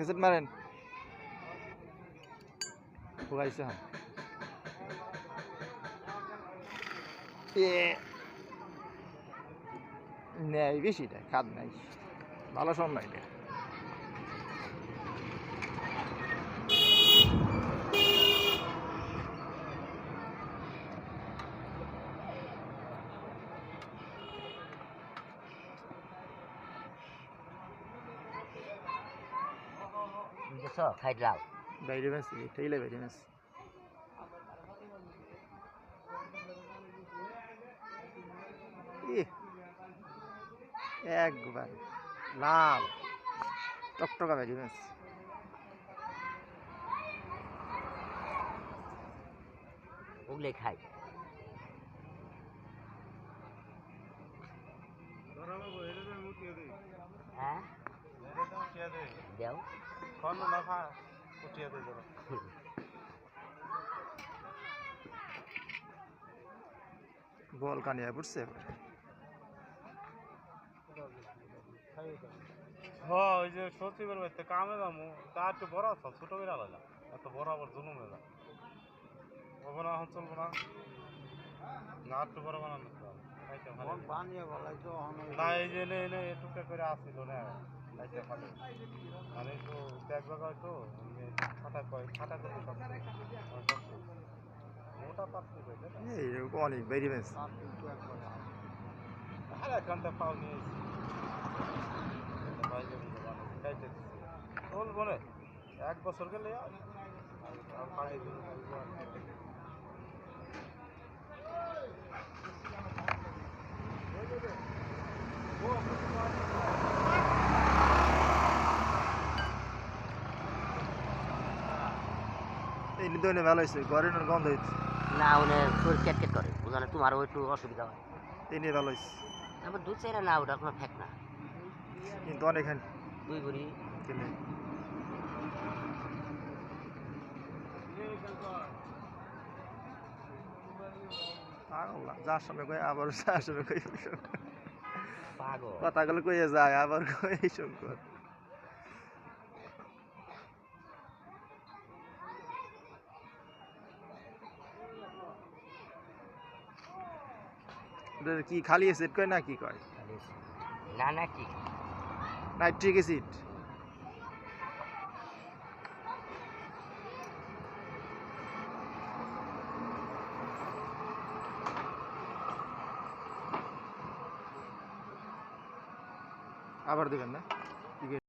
asset মারেন ভুগাইছে হ্যাঁ নেই বেশিটা খাদ নাই ভালো সব নাই খাই লাও বাইরে মেসি ঠেলে বাইরে মেসি একবার লাল টকটকা বাইরে মেসি ওগুলো খাই হ্যাঁ দেও বল কানিয়া পড়ছে হ্যাঁ ওই যে সচিবের বাড়িতে কামে যাবো তা একটু বড় আছে ছোট বেড়া লাগে এত বড় আবার জুলুম হয়ে যায় ওখানে এখন চলবো না না একটু বড় বানানো না এই যে এনে টুকটা করে আসছিল না লাইতে ভালো মানে একটু এক জায়গায় তো খাটা কয় খাটা করে সব মোটা পাতলি হয়েছে এইরকম অনেক বাইরে মেসি আর এখানটা পাও নিয়ে চলবো না 1 বছর গেলে এই নিদনে ভালো হয়েছে ঘরের গন্ধ হয়েছে না ওনে শরীর ক্যাটকেট করে বুঝলে তোমারও একটু অসুবিধা হয় এই নিয়ে ভালো হয়েছে তারপর দুধ চাইরা না ওটা কোনো ফ্যাক না কিন্তু অনেকখানি 2 ভরি কেলে যার সময় কই আবার যার সময় কই পাগল কথাগুলো কইয়ে যায় আবার কই শঙ্কর কি খালি এসিড কয় না কি কয় না না ঠিক নাইট্রিক অ্যাসিড আবার দেবেন না